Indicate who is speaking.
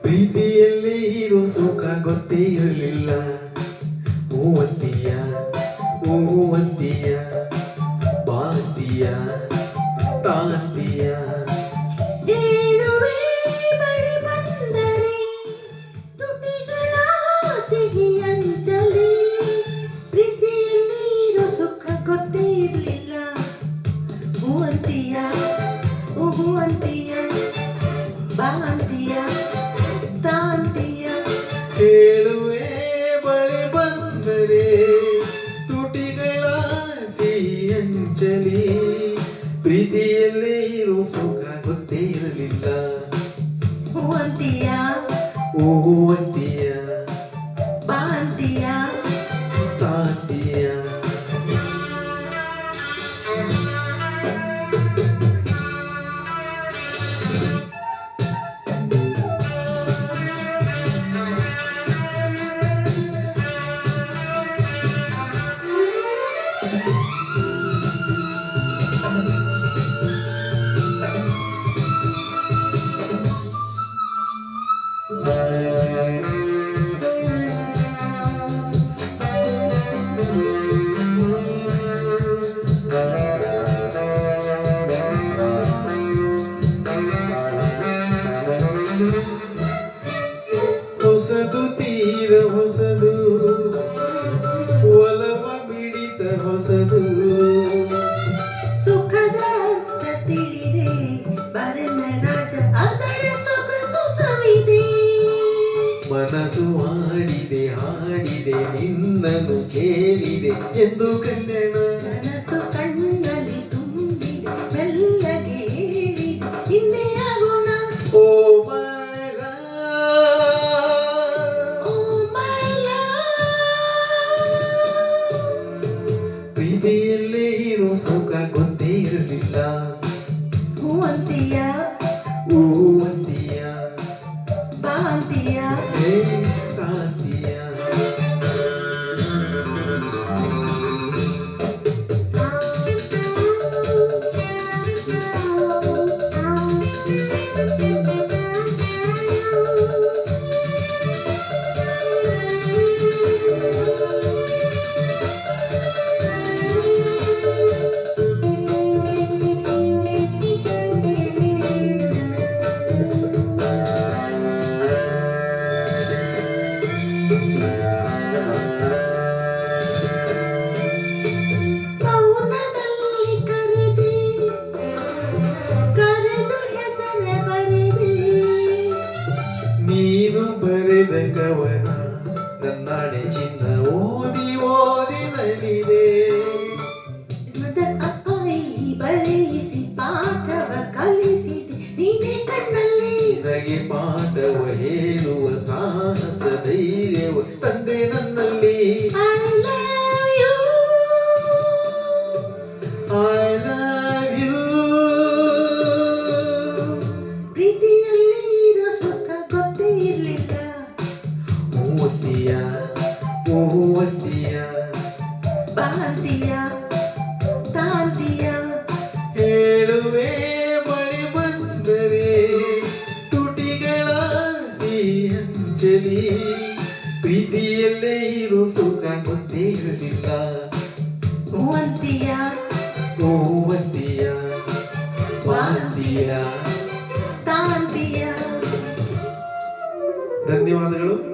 Speaker 1: ಪ್ರೀತಿಯಲ್ಲಿ ಇರೋ ಸುಖ ಗೊತ್ತೇ ಇರಲಿಲ್ಲ. ಹೂವಂತಿಯ ಹೂವಂತಿಯ ಬಾಂತಿಯ ತಾಂತಿಯ
Speaker 2: ಹೇಳುವೆ ಬಳಿ ಬಂದರೆ ತುಟಿಗಳ ಸಿಹಿ ಅಂಚಲಿ. ಪ್ರೀತಿಯಲ್ಲಿ ಇರೋ ಸುಖ ಗೊತ್ತೇ ಇರಲಿಲ್ಲ. ಹೂವಂತಿಯ ಹೂವಂತಿಯ ಬಾಂತಿಯ ತಾಂತಿಯ.
Speaker 1: ಹೇಳುವೆ ಬಳಿ ಬಂದರೆ ತುಟಿಗಳ ಸಿಹಿ ಅಂಚಲಿ. ಪ್ರೀತಿಯಲ್ಲೇ ಇರೋ ಸುಖ ಗೊತ್ತೇ ಇರಲಿಲ್ಲ.
Speaker 2: ಹೂವಂತಿಯ
Speaker 1: ಹೂವಂತಿಯ
Speaker 2: ಬಾಂತಿಯ
Speaker 1: ತಾಂತಿಯ. ಹೊಸದು ತೀರ ಹೊಸದು, ಒಲವ ಬಿಡಿತ ಹೊಸದು.
Speaker 2: ಸುಖದ ಅರ್ಥ ತಿಳಿದೆ ಬರನ ರಾಜ ಅದರ ಸೊಗಸು ಸವಿದೆ.
Speaker 1: ಮನಸ್ಸು ಹಾಡಿದೆ ಹಾಡಿದೆ ನಿನ್ನನ್ನು ಕೇಳಿದೆ ಎಂದು ಕಲ್ಯಾಣ.
Speaker 2: ಕನಸು ಕಣ್ಣಲ್ಲಿ ತುಂಬಿದೆ ಮೆಲ್ಲಗೆ ಹೇಳಿದೆ ಹಿಂದೆ ಆಗೋಣ.
Speaker 1: ಓ ಮೈಲ
Speaker 2: ಓ ಮೈ ಲವ್.
Speaker 1: ಪ್ರೀತಿಯಲ್ಲೇ ಇರೋ ಸುಖ ಗೊತ್ತೇ ಇರಲಿಲ್ಲ.
Speaker 2: ಹೂವಂತಿಯ
Speaker 1: ಹೂವಂತಿಯ
Speaker 2: ಬಾಂತಿಯ
Speaker 1: ಹೇ ತಾಂತಿಯ.
Speaker 2: ಮೌನದಲ್ಲಿ ಕರೆದೆ ಕರೆದು ಹೆಸರ ಬರೆದೆ.
Speaker 1: ನೀನು ಬರೆದ ಕವನ ನನ್ನಾಡೆ ಚಿನ್ನ ಓದಿ ಓದಿ ನಲಿದೆ.
Speaker 2: ಮದ ಅಪ್ಪಾಯಿ ಬರೆಯಿಸಿ ಪಾಠವ ಕಲಿಸಿದೆ ನೀನೆ ಕಣ್ಣಲ್ಲಿ.
Speaker 1: ನಿನಗೆ ಪಾಠವ ಹೇಳುವ ಸಾಹಸ ಧೈರ್ಯವ ತಂದೆ ನನ್ನಲ್ಲಿ.
Speaker 2: I love you.
Speaker 1: I love you.
Speaker 2: ಪ್ರೀತಿಯಲ್ಲಿ ಇರೋ ಸುಖ ಗೊತ್ತೇ ಇರಲಿಲ್ಲ.
Speaker 1: ಹೂವಂತಿಯ ಹೂವಂತಿಯ
Speaker 2: ಬಾಂತಿಯ ತಾಂತಿಯ.
Speaker 1: ಹೇಳುವೆ ಬಳಿ ಬಂದರೆ ತುಟಿಗಳ ಸಿಹಿ ಅಂಚಲಿ. ಪ್ರೀತಿಯಲ್ಲೇ ಇರೋ ಸುಖ ಗೊತ್ತೇ ಇರಲಿಲ್ಲ.
Speaker 2: ಹೂವಂತಿಯ
Speaker 1: ಹೂವಂತಿಯ ಬಾಂತಿಯ.
Speaker 2: ತಾಂತಿಯ.
Speaker 1: ಧನ್ಯವಾದಗಳು.